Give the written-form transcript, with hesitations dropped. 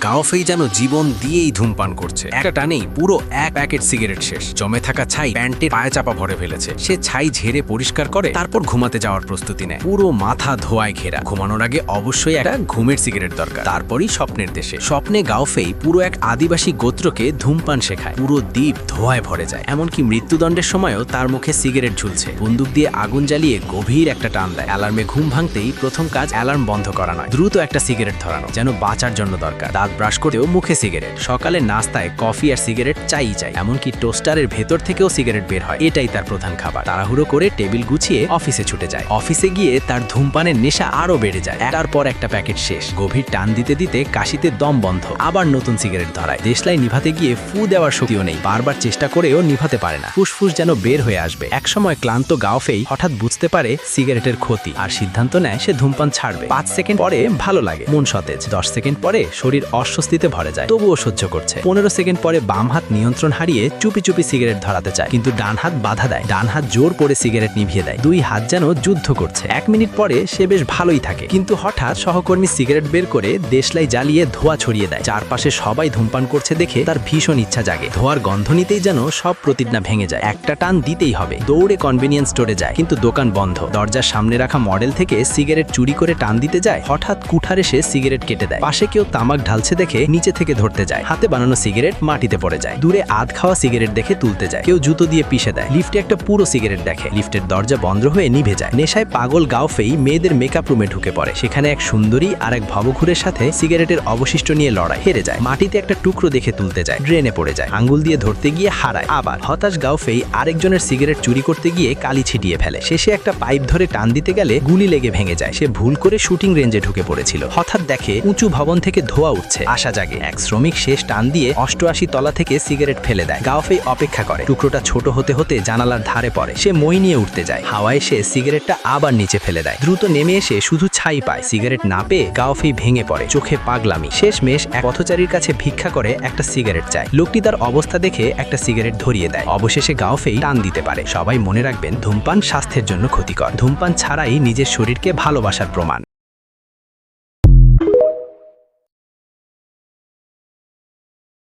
গাওফেই যেন জীবন দিয়েই ধূমপান করছে। একটা টানেই পুরো এক প্যাকেট সিগারেট শেষ। জমে থাকা ছাই প্যান্টের পায়চাপা ভরে ফেলেছে। সে ছাই ঝেড়ে পরিষ্কার করে তারপর ঘুমাতে যাওয়ার প্রস্তুতি নেয়। পুরো মাথা ধোঁয়ায় ঘেরা। ঘুমানোর আগে অবশ্যই একটা ঘুমের সিগারেট দরকার। তারপরই স্বপ্নের দেশে। স্বপ্নে গাওফেই পুরো এক আদিবাসী গোত্রকে ধূমপান শেখায়। পুরো দ্বীপ ধোঁয়ায় ভরে যায়। এমনকি মৃত্যুদণ্ডের সময়ও তার মুখে সিগারেট ঝুলছে। বন্দুক দিয়ে আগুন জ্বালিয়ে গভীর একটা টান দেয়। অ্যালার্মে ঘুম ভাঙতেই প্রথম কাজ অ্যালার্ম বন্ধ করা নয়, দ্রুত একটা সিগারেট ধরানো, যেন বাঁচার জন্য দরকার। দাঁত ব্রাশ করতেও মুখে সিগারেট। সকালে নাস্তায় কফি আর সিগারেট চাই। এমনকি টোস্টারের ভেতর থেকেও সিগারেট বের হয়। এটাই তার প্রধান খাবার। তাড়াহুড়ো করে টেবিল গুছিয়ে অফিসে ছুটে যায়। অফিসে গিয়ে তার ধূমপানের নেশা আরো বেড়ে যায়। একটার পর একটা প্যাকেট শেষ। গভীর টান দিতে দিতে কাশিতে দম বন্ধ। আবার নতুন সিগারেট ধরায়। দেশলাই নিভাতে গিয়ে ফু দেওয়ার শক্তিও নেই। বারবার চেষ্টা করেও নিভাতে পারে না। ফুসফুস যেন বের হয়ে আসবে। একসময় ক্লান্ত গাওফেই হঠাৎ বুঝতে পারে সিগারেটের ক্ষতি আর সিদ্ধান্ত নেয় সে ধূমপান ছাড়বে। 5 সেকেন্ড পরে ভালো লাগে, মন সতেজ। 10 সেকেন্ড পরে শরীর অস্বস্তিতে ভরে যায়, তবুও সহ্য করছে। 15 সেকেন্ড পরে বাম হাত নিয়ন্ত্রণ হারিয়ে চুপি চুপি সিগারেট ধরাতে চায়, কিন্তু ডান হাত বাধা দেয়। ডান হাত জোর করে সিগারেট নিভিয়ে দেয়। 2 হাত যেন যুদ্ধ করছে। 1 মিনিট পরে সে বেশ ভালোই থাকে, কিন্তু হঠাৎ সহকর্মী সিগারেট বের করে দেশলাই জ্বালিয়ে ধোঁয়া ছড়িয়ে দেয়। চারপাশে সবাই ধূমপান করছে দেখে তার ভীষণ ইচ্ছা জাগে। ধোঁয়ার গন্ধ নিতেই যেন সব প্রতিজ্ঞা ভেঙে যায়। একটা টান দিতেই হবে। দৌড়ে কনভেনিয়েন্স স্টোরে যায়, কিন্তু দোকান বন্ধ। দরজার সামনে রাখা মডেল থেকে সিগারেট চুরি করে টান দিতে যায়। হঠাৎ কুঠার এসে সিগারেট কেটে দেয়। পাশে কেউ তামাক ঢালছে দেখে নিচে থেকে ধরতে যায়। হাতে বানানো সিগারেট মাটিতে পড়ে যায়। দূরে আধ খাওয়া সিগারেট দেখে তুলতে যায়। কেউ জুতো দিয়ে পিষে দেয়। লিফটে একটা পুরো সিগারেট দেখে। লিফটের দরজা বন্ধ হয়ে নিভে যায়। নেশায় পাগল গাওফেই মেয়েদের মেকআপ রুমে ঢুকে পড়ে। সেখানে এক সুন্দরী আর এক ভবঘুরের সাথে সিগারেটের অবশিষ্ট নিয়ে লড়াই। হেরে যায়। মাটিতে একটা টুকরো দেখে তুলতে যায়। ড্রেনে পড়ে যায়। আঙ্গুল দিয়ে ধরতে গিয়ে হারায়। আবার হতাশ গাওফেই আরেকজনের সিগারেট চুরি করতে গিয়ে কালি ছিটিয়ে ফেলে। শেষে একটা পাইপ ধরে টান দিতে গেলে গুলি লেগে ভেঙে যায়। সে ভুল করে শুটিং রেঞ্জে ঢুকে পড়েছিল। হঠাৎ দেখে উঁচু ভবন থেকে ধোঁয়া উঠছে। আশা জাগে। এক শ্রমিক শেষ টান দিয়ে 88 তলা থেকে সিগারেট ফেলে দেয়। গাওফেই অপেক্ষা করে। টুকরোটা ছোট হতে হতে জানালার ধারে পড়ে। সে মই নিয়ে উঠতে যায়। হাওয়ায় সে সিগারেটটা আবার নিচে ফেলে দেয়। দ্রুত নেমে এসে শুধু ছাই পায়। সিগারেট না পেয়ে গাওফেই ভেঙে পড়ে। চোখে পাগলামি। শেষমেশ এক পথচারীর কাছে ভিক্ষা করে একটা সিগারেট চায়। লোকটি তার অবস্থা দেখে একটা সিগারেট ধরিয়ে দেয়। অবশেষে গাওফেই টান দিতে পারে। সবাই মনে রাখবেন, ধূমপান স্বাস্থ্যের জন্য ক্ষতিকর। ধূমপান ছাড়াই নিজের শরীরকে ভালোবাসার প্রমাণ।